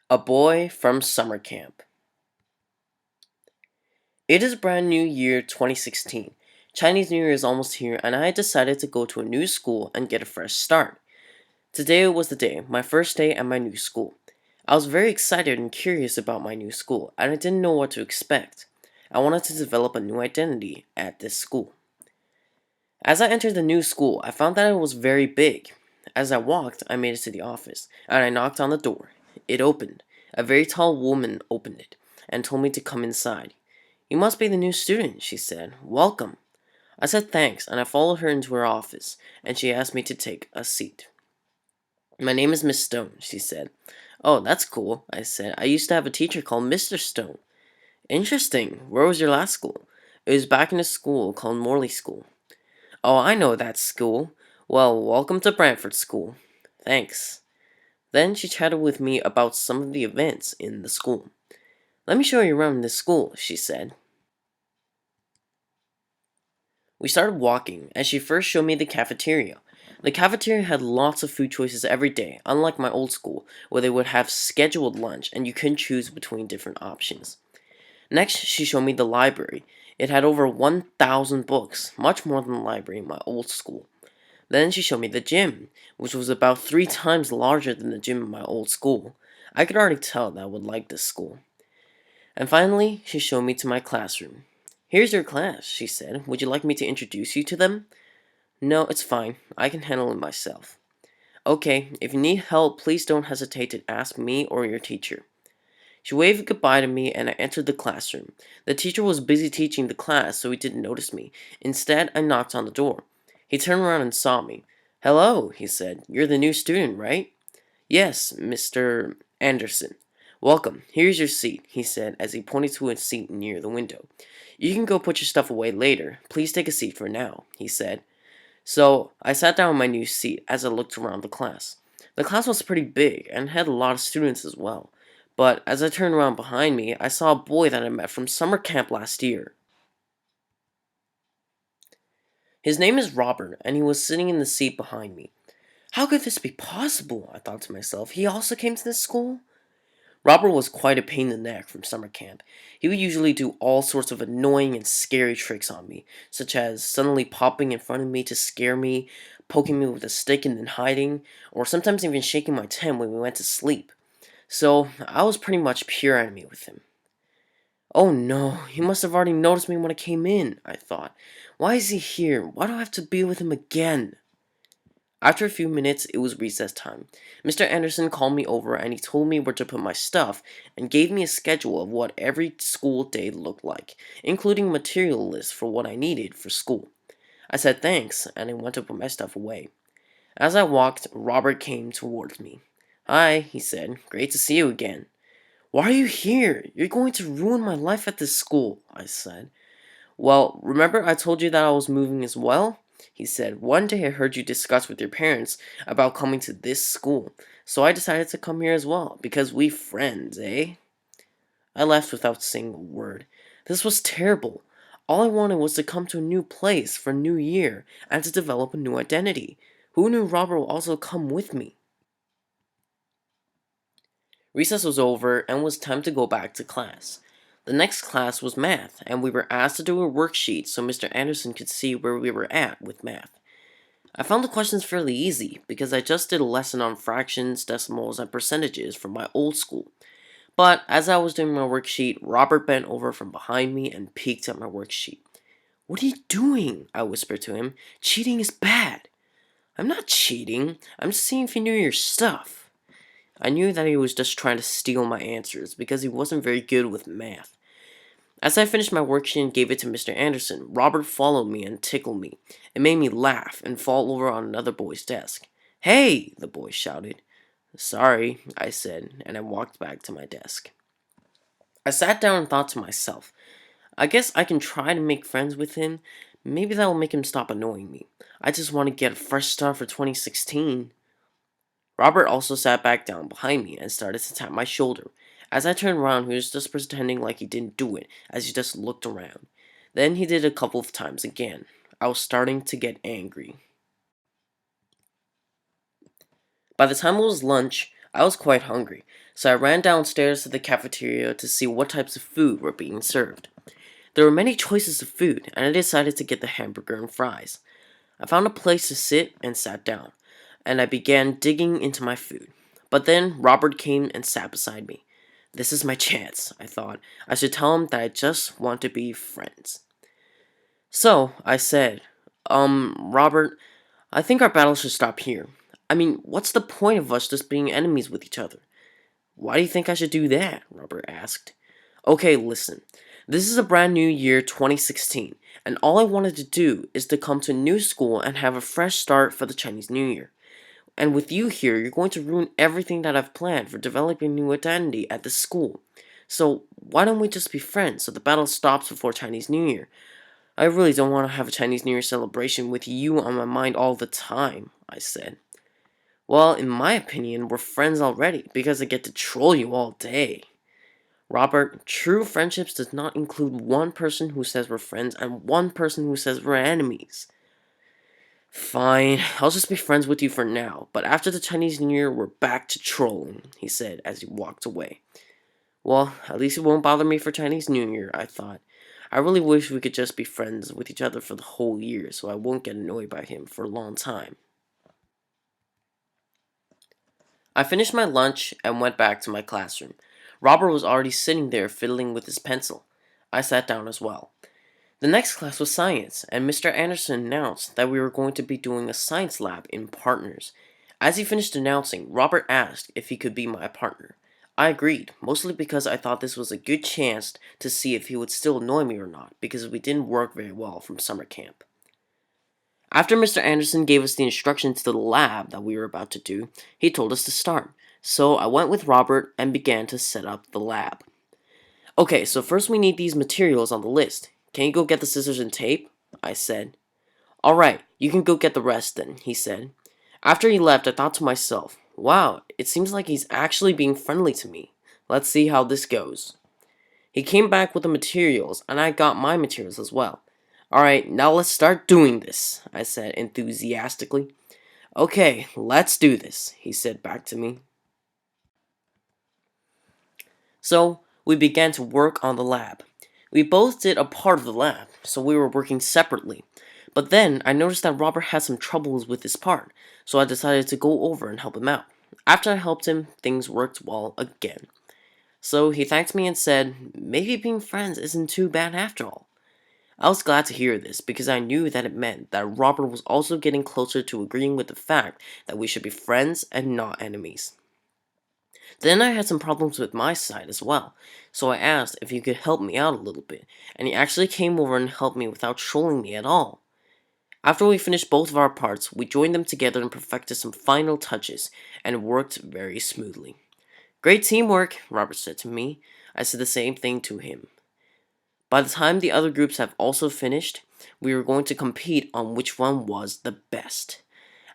A boy from summer camp. It is brand new year 2016. Chinese New Year is almost here, and I had decided to go to a new school and get a fresh start. Today was the day, my first day at my new school. I was very excited and curious about my new school, and I didn't know what to expect. I wanted to develop a new identity at this school. As I entered the new school, I found that it was very big. As I walked, I made it to the office, and I knocked on the door. It opened. A very tall woman opened it, and told me to come inside. "You must be the new student," she said. "Welcome." I said thanks, and I followed her into her office, and she asked me to take a seat. "My name is Miss Stone," she said. "Oh, that's cool," I said. "I used to have a teacher called Mr. Stone." "Interesting. Where was your last school?" "It was back in a school called Morley School." "Oh, I know that school. Well, welcome to Brantford School." "Thanks." Then she chatted with me about some of the events in the school. "Let me show you around this school," she said. We started walking, and she first showed me the cafeteria. The cafeteria had lots of food choices every day, unlike my old school, where they would have scheduled lunch and you couldn't choose between different options. Next, she showed me the library. It had over 1,000 books, much more than the library in my old school. Then she showed me the gym, which was about 3 times larger than the gym in my old school. I could already tell that I would like this school. And finally, she showed me to my classroom. "Here's your class," she said. "Would you like me to introduce you to them?" "No, it's fine. I can handle it myself." "Okay, if you need help, please don't hesitate to ask me or your teacher." She waved goodbye to me and I entered the classroom. The teacher was busy teaching the class, so he didn't notice me. Instead, I knocked on the door. He turned around and saw me. "Hello," he said. "You're the new student, right?" "Yes, Mr. Anderson." "Welcome. Here's your seat," he said as he pointed to a seat near the window. "You can go put your stuff away later. Please take a seat for now," he said. So I sat down in my new seat as I looked around the class. The class was pretty big and had a lot of students as well. But as I turned around behind me, I saw a boy that I met from summer camp last year. His name is Robert, and he was sitting in the seat behind me. How could this be possible? I thought to myself. He also came to this school? Robert was quite a pain in the neck from summer camp. He would usually do all sorts of annoying and scary tricks on me, such as suddenly popping in front of me to scare me, poking me with a stick and then hiding, or sometimes even shaking my tent when we went to sleep. So I was pretty much pure enemy with him. "Oh no, he must have already noticed me when I came in," I thought. "Why is he here? Why do I have to be with him again?" After a few minutes, it was recess time. Mr. Anderson called me over and he told me where to put my stuff and gave me a schedule of what every school day looked like, including a material list for what I needed for school. I said thanks and I went to put my stuff away. As I walked, Robert came towards me. "Hi," he said. "Great to see you again." "Why are you here? You're going to ruin my life at this school," I said. "Well, remember I told you that I was moving as well?" He said. "One day I heard you discuss with your parents about coming to this school, so I decided to come here as well, because we friends, eh?" I left without saying a word. This was terrible. All I wanted was to come to a new place for New Year and to develop a new identity. Who knew Robert would also come with me? Recess was over and it was time to go back to class. The next class was math, and we were asked to do a worksheet so Mr. Anderson could see where we were at with math. I found the questions fairly easy because I just did a lesson on fractions, decimals, and percentages from my old school. But as I was doing my worksheet, Robert bent over from behind me and peeked at my worksheet. "What are you doing?" I whispered to him. "Cheating is bad." "I'm not cheating. I'm just seeing if you knew your stuff." I knew that he was just trying to steal my answers because he wasn't very good with math. As I finished my worksheet and gave it to Mr. Anderson, Robert followed me and tickled me. It made me laugh and fall over on another boy's desk. "Hey!" the boy shouted. "Sorry," I said, and I walked back to my desk. I sat down and thought to myself, I guess I can try to make friends with him. Maybe that will make him stop annoying me. I just want to get a fresh start for 2016. Robert also sat back down behind me and started to tap my shoulder. As I turned around, he was just pretending like he didn't do it, as he just looked around. Then he did it a couple of times again. I was starting to get angry. By the time it was lunch, I was quite hungry, so I ran downstairs to the cafeteria to see what types of food were being served. There were many choices of food, and I decided to get the hamburger and fries. I found a place to sit and sat down, and I began digging into my food. But then Robert came and sat beside me. This is my chance, I thought. I should tell him that I just want to be friends. So, I said, Robert, I think our battle should stop here. I mean, what's the point of us just being enemies with each other? Why do you think I should do that? Robert asked. Okay, listen. This is a brand new year, 2016, and all I wanted to do is to come to a new school and have a fresh start for the Chinese New Year. And with you here, you're going to ruin everything that I've planned for developing a new identity at the school. So, why don't we just be friends so the battle stops before Chinese New Year? I really don't want to have a Chinese New Year celebration with you on my mind all the time, I said. Well, in my opinion, we're friends already because I get to troll you all day. Robert, true friendships does not include one person who says we're friends and one person who says we're enemies. Fine, I'll just be friends with you for now, but after the Chinese New Year, we're back to trolling, he said as he walked away. Well, at least it won't bother me for Chinese New Year, I thought. I really wish we could just be friends with each other for the whole year so I won't get annoyed by him for a long time. I finished my lunch and went back to my classroom. Robert was already sitting there fiddling with his pencil. I sat down as well. The next class was science, and Mr. Anderson announced that we were going to be doing a science lab in partners. As he finished announcing, Robert asked if he could be my partner. I agreed, mostly because I thought this was a good chance to see if he would still annoy me or not, because we didn't work very well from summer camp. After Mr. Anderson gave us the instructions to the lab that we were about to do, he told us to start. So I went with Robert and began to set up the lab. Okay, so first we need these materials on the list. Can you go get the scissors and tape? I said. Alright, you can go get the rest then, he said. After he left, I thought to myself, wow, it seems like he's actually being friendly to me. Let's see how this goes. He came back with the materials, and I got my materials as well. Alright, now let's start doing this, I said enthusiastically. Okay, let's do this, he said back to me. So, we began to work on the lab. We both did a part of the lab, so we were working separately. But then, I noticed that Robert had some troubles with his part, so I decided to go over and help him out. After I helped him, things worked well again. So he thanked me and said, maybe being friends isn't too bad after all. I was glad to hear this because I knew that it meant that Robert was also getting closer to agreeing with the fact that we should be friends and not enemies. Then I had some problems with my side as well, so I asked if he could help me out a little bit, and he actually came over and helped me without trolling me at all. After we finished both of our parts, we joined them together and perfected some final touches, and it worked very smoothly. Great teamwork, Robert said to me. I said the same thing to him. By the time the other groups have also finished, we were going to compete on which one was the best.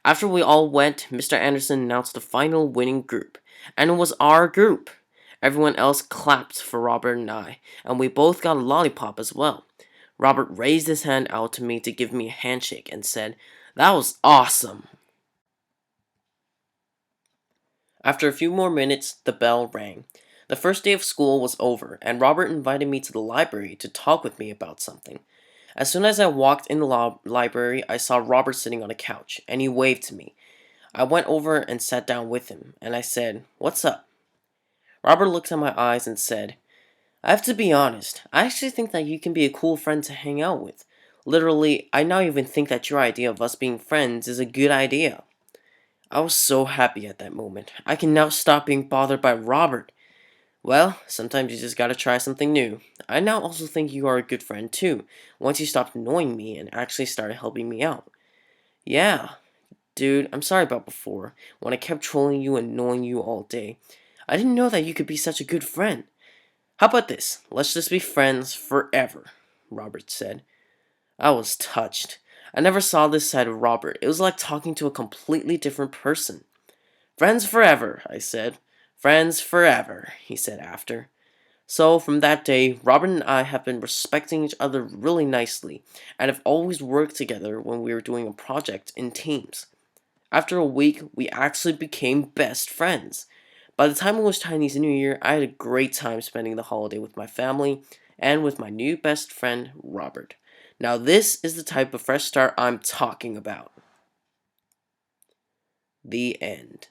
After we all went, Mr. Anderson announced the final winning group, and it was our group. Everyone else clapped for Robert and I, and we both got a lollipop as well. Robert raised his hand out to me to give me a handshake and said, "That was awesome." After a few more minutes, the bell rang. The first day of school was over, and Robert invited me to the library to talk with me about something. As soon as I walked in the library, I saw Robert sitting on a couch, and he waved to me. I went over and sat down with him, and I said, "What's up?" Robert looked at my eyes and said, "I have to be honest, I actually think that you can be a cool friend to hang out with. Literally, I now even think that your idea of us being friends is a good idea." I was so happy at that moment. I can now stop being bothered by Robert. Well, sometimes you just gotta try something new. I now also think you are a good friend too, once you stopped annoying me and actually started helping me out. Yeah, dude, I'm sorry about before, when I kept trolling you and annoying you all day. I didn't know that you could be such a good friend. How about this? Let's just be friends forever, Robert said. I was touched. I never saw this side of Robert. It was like talking to a completely different person. Friends forever, I said. Friends forever, he said after. So, from that day, Robert and I have been respecting each other really nicely, and have always worked together when we were doing a project in teams. After a week, we actually became best friends. By the time it was Chinese New Year, I had a great time spending the holiday with my family and with my new best friend, Robert. Now, this is the type of fresh start I'm talking about. The end.